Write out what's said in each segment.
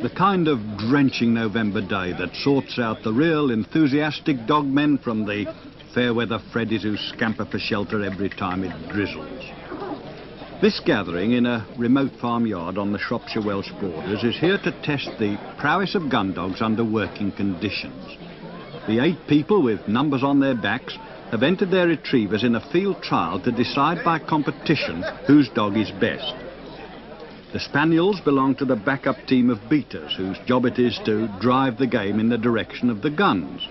The kind of drenching November day that sorts out the real enthusiastic dogmen from the fair-weather Freddies who scamper for shelter every time it drizzles. This gathering in a remote farmyard on the Shropshire-Welsh borders is here to test the prowess of gun dogs under working conditions. The 8 people with numbers on their backs have entered their retrievers in a field trial to decide by competition whose dog is best. The Spaniels belong to the backup team of beaters, whose job it is to drive the game in the direction of the guns.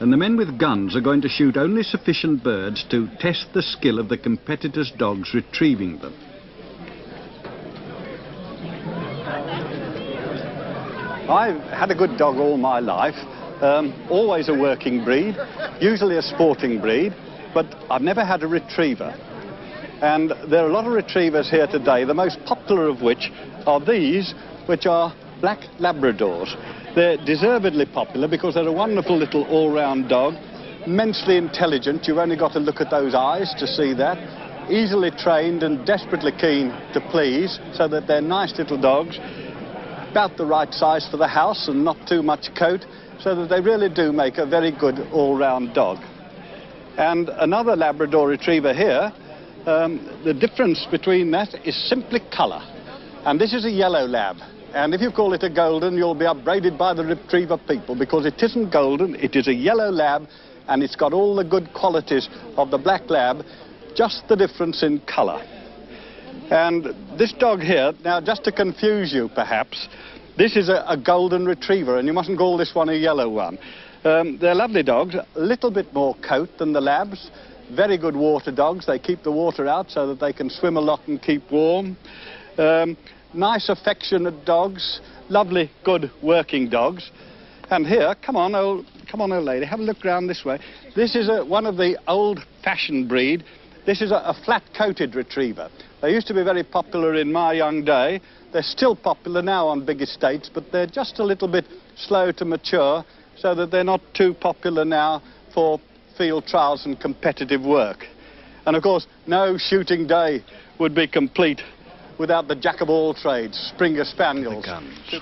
And the men with guns are going to shoot only sufficient birds to test the skill of the competitors' dogs retrieving them. I've had a good dog all my life, always a working breed, usually a sporting breed, but I've never had a retriever. And there are a lot of retrievers here today, the most popular of which are these, which are black Labradors. They're deservedly popular because they're a wonderful little all-round dog, immensely intelligent. You've only got to look at those eyes to see that. Easily trained and desperately keen to please, so that they're nice little dogs, about the right size for the house and not too much coat, so that they really do make a very good all-round dog. And another Labrador retriever here, the difference between that is simply colour. And this is a yellow lab. And if you call it a golden, you'll be upbraided by the retriever people, because it isn't golden, it is a yellow lab, and it's got all the good qualities of the black lab, just the difference in colour. And this dog here, now just to confuse you perhaps, this is a golden retriever, and you mustn't call this one a yellow one. They're lovely dogs, a little bit more coat than the labs. Very good water dogs. They keep the water out so that they can swim a lot and keep warm. Nice, affectionate dogs. Lovely, good working dogs. And here, come on, old lady, have a look round this way. This is one of the old-fashioned breed. This is a flat-coated retriever. They used to be very popular in my young day. They're still popular now on big estates, but they're just a little bit slow to mature, so that they're not too popular now for field trials and competitive work. And of course, no shooting day would be complete without the jack of all trades, Springer Spaniels. The guns.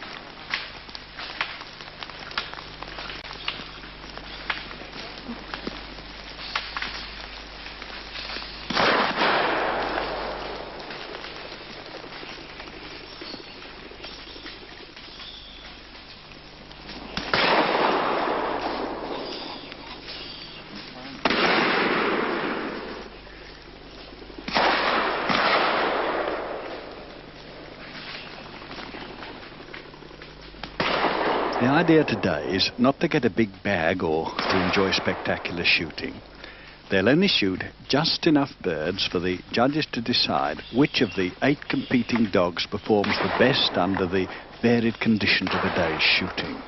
The idea today is not to get a big bag or to enjoy spectacular shooting. They'll only shoot just enough birds for the judges to decide which of the 8 competing dogs performs the best under the varied conditions of a day's shooting.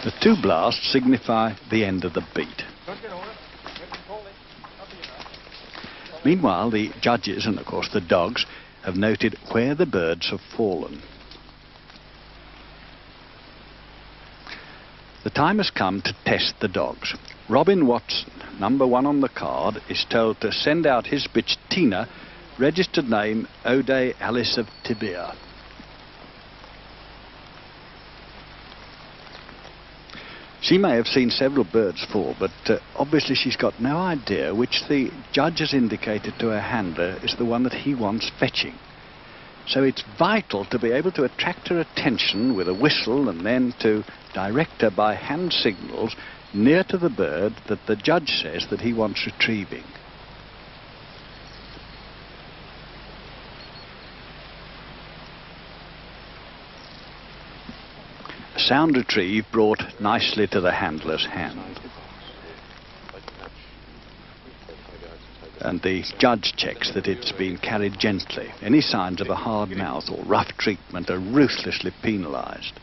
The 2 blasts signify the end of the beat. Meanwhile, the judges, and of course the dogs, have noted where the birds have fallen. The time has come to test the dogs. Robin Watson, number 1 on the card, is told to send out his bitch Tina, registered name O'Day Alice of Tibea. She may have seen several birds fall, but obviously she's got no idea which the judge has indicated to her handler is the one that he wants fetching. So it's vital to be able to attract her attention with a whistle and then to direct her by hand signals near to the bird that the judge says that he wants retrieving. Sound retrieve brought nicely to the handler's hand. And the judge checks that it's been carried gently. Any signs of a hard mouth or rough treatment are ruthlessly penalised.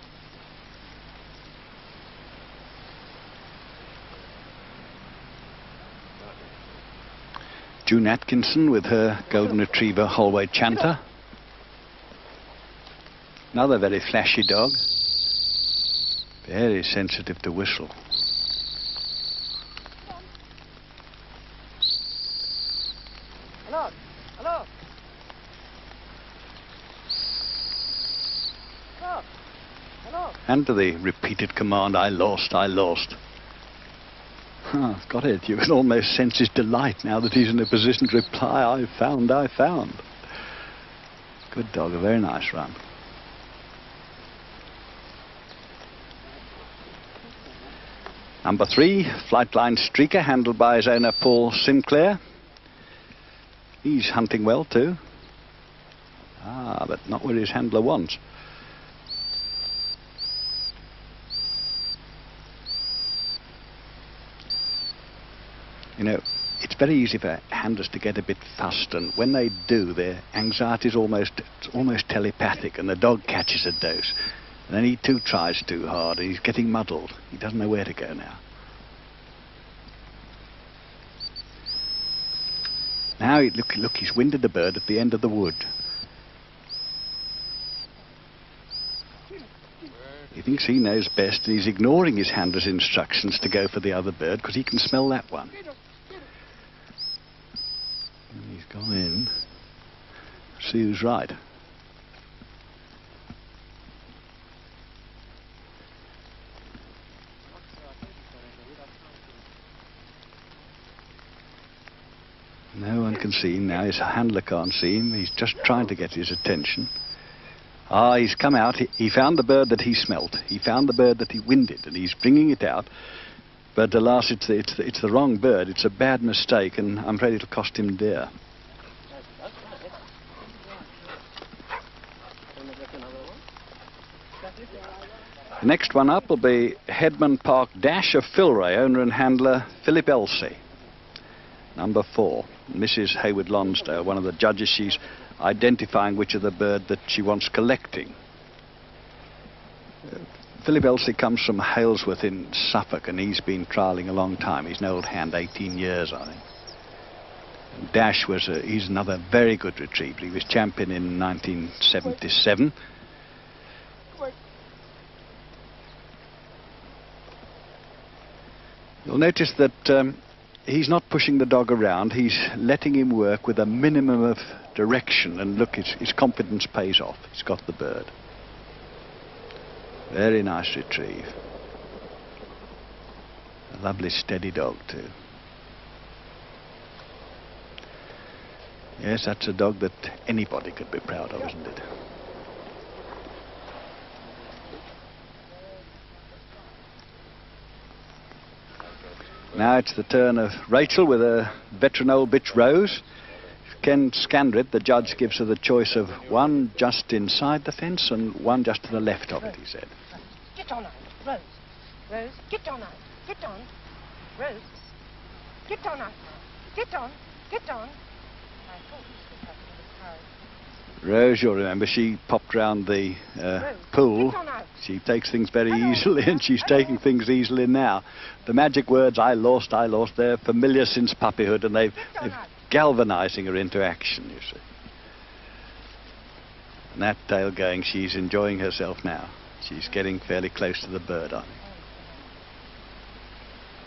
June Atkinson with her golden retriever Holway Chanter. Another very flashy dog. Very sensitive to whistle. Hello, hello. And to the repeated command, I lost, I lost. Got it. You can almost sense his delight now that he's in a position to reply, I found, I found. Good dog, a very nice run. Number 3, Flightline Streaker, handled by his owner Paul Sinclair. He's hunting well too. But not where his handler wants. You know, it's very easy for handlers to get a bit fussed, and when they do, their anxiety is almost telepathic, and the dog catches a dose. And then he too tries too hard, and he's getting muddled. He doesn't know where to go now. Now, look, he's winded the bird at the end of the wood. He thinks he knows best, and he's ignoring his handler's instructions to go for the other bird, because he can smell that one. And he's gone in. See who's right. No one can see him now. His handler can't see him. He's just trying to get his attention. He's come out. He found the bird that he smelt. He found the bird that he winded, and he's bringing it out. But alas, it's the wrong bird. It's a bad mistake, and I'm afraid it'll cost him dear. The next one up will be Headman Park Dash of Filray, owner and handler Philip Elsey. Number 4, Mrs. Hayward Lonsdale, one of the judges. She's identifying which of the bird that she wants collecting. Philip Elsey comes from Halesworth in Suffolk, and he's been trialling a long time. He's an old hand, 18 years, I think. And Dash he's another very good retriever. He was champion in 1977. You'll notice that he's not pushing the dog around. He's letting him work with a minimum of direction, and look, his confidence pays off. He's got the bird. Very nice retrieve. A lovely steady dog too. Yes, that's a dog that anybody could be proud of, isn't it? Now it's the turn of Rachel with a veteran old bitch, Rose. Ken Scandrett, the judge, gives her the choice of one just inside the fence and one just to the left of it, he said. Get on, Rose. Rose, get on, get on. Rose, get on, get on, get on. I thought you should have a little courage. Rose, you'll remember, she popped round the pool. She takes things very easily, and she's taking things easily now. The magic words, I lost, they're familiar since puppyhood, and they've galvanizing her into action, you see. And that tail going, she's enjoying herself now. She's getting fairly close to the bird, I think.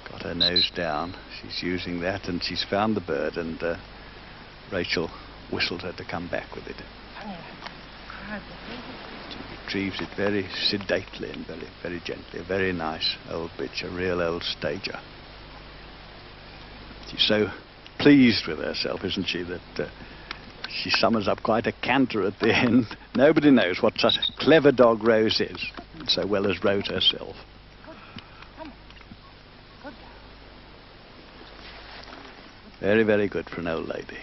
Got her nose down. She's using that, and she's found the bird, and Rachel whistled her to come back with it. She retrieves it very sedately and very, very gently. A very nice old bitch, a real old stager. She's so pleased with herself, isn't she, that she summons up quite a canter at the end. Nobody knows what such a clever dog Rose is, so well as Rose herself. Very, very good for an old lady.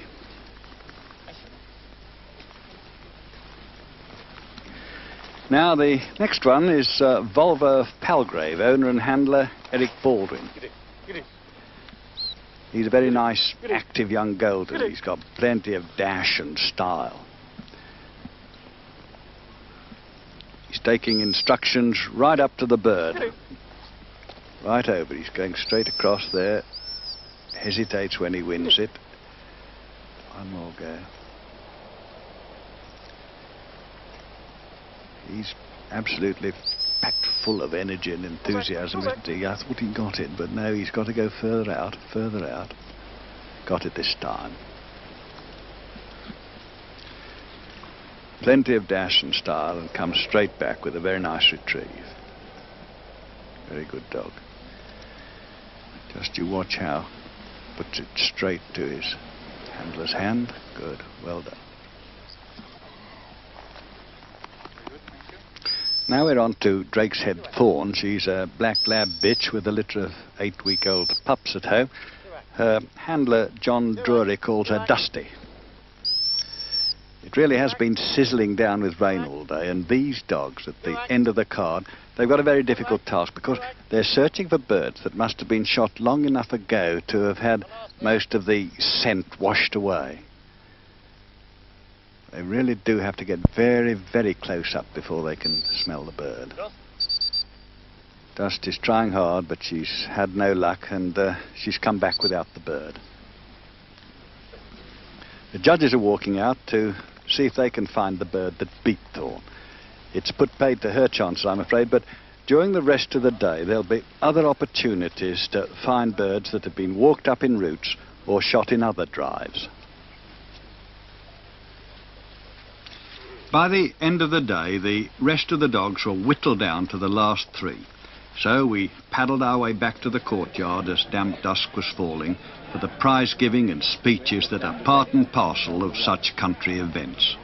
Now the next one is Volvo of Palgrave, owner and handler Eric Baldwin. He's a very nice, active young golden. He's got plenty of dash and style. He's taking instructions right up to the bird. Right over. He's going straight across there. Hesitates when he wins it. One more go. He's absolutely packed full of energy and enthusiasm, isn't he? I thought he got it, but no, he's got to go further out, further out. Got it this time. Plenty of dash and style, and comes straight back with a very nice retrieve. Very good dog. Just you watch how puts it straight to his handler's hand. Good, well done. Now we're on to Drake's Head Fawn. She's a black lab bitch with a litter of 8-week-old pups at home. Her handler, John Drury, calls her Dusty. It really has been sizzling down with rain all day, and these dogs at the end of the card, they've got a very difficult task because they're searching for birds that must have been shot long enough ago to have had most of the scent washed away. They really do have to get very, very close up before they can smell the bird. Dust is trying hard, but she's had no luck, and she's come back without the bird. The judges are walking out to see if they can find the bird that beat Thorn. It's put paid to her chances, I'm afraid, but during the rest of the day there'll be other opportunities to find birds that have been walked up in routes or shot in other drives. By the end of the day, the rest of the dogs were whittled down to the last 3. So we paddled our way back to the courtyard as damp dusk was falling for the prize giving and speeches that are part and parcel of such country events.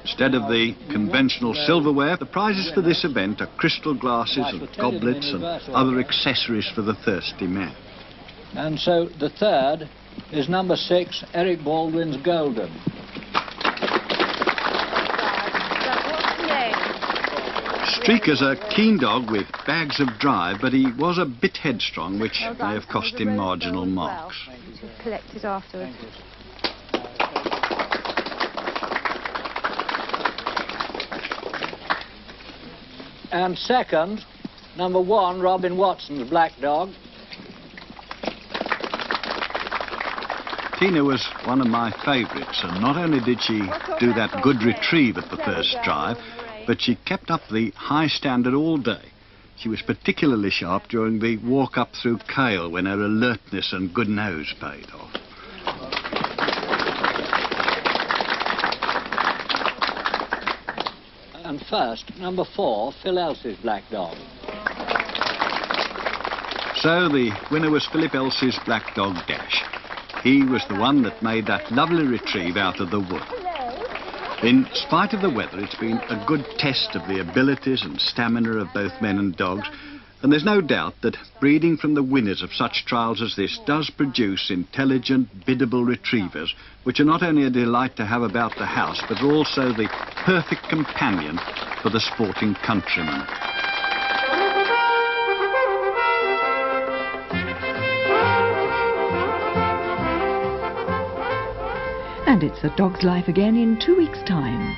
Instead of the conventional silverware, the prizes for this event are crystal glasses and goblets and other accessories for the thirsty man. And so the third is number 6, Eric Baldwin's Golden. Streaker's a keen dog with bags of drive, but he was a bit headstrong, which may have cost him marginal marks. Collected afterwards. And second, number 1, Robin Watson's Black Dog. Tina was one of my favourites, and not only did she do that good retrieve at the first drive, but she kept up the high standard all day. She was particularly sharp during the walk up through Kale when her alertness and good nose paid off. And first, number 4, Phil Elsie's Black Dog. So the winner was Philip Elsie's Black Dog Dash. He was the one that made that lovely retrieve out of the wood. In spite of the weather, it's been a good test of the abilities and stamina of both men and dogs, and there's no doubt that breeding from the winners of such trials as this does produce intelligent, biddable retrievers, which are not only a delight to have about the house, but are also the perfect companion for the sporting countryman. And it's A Dog's Life again in 2 weeks' time.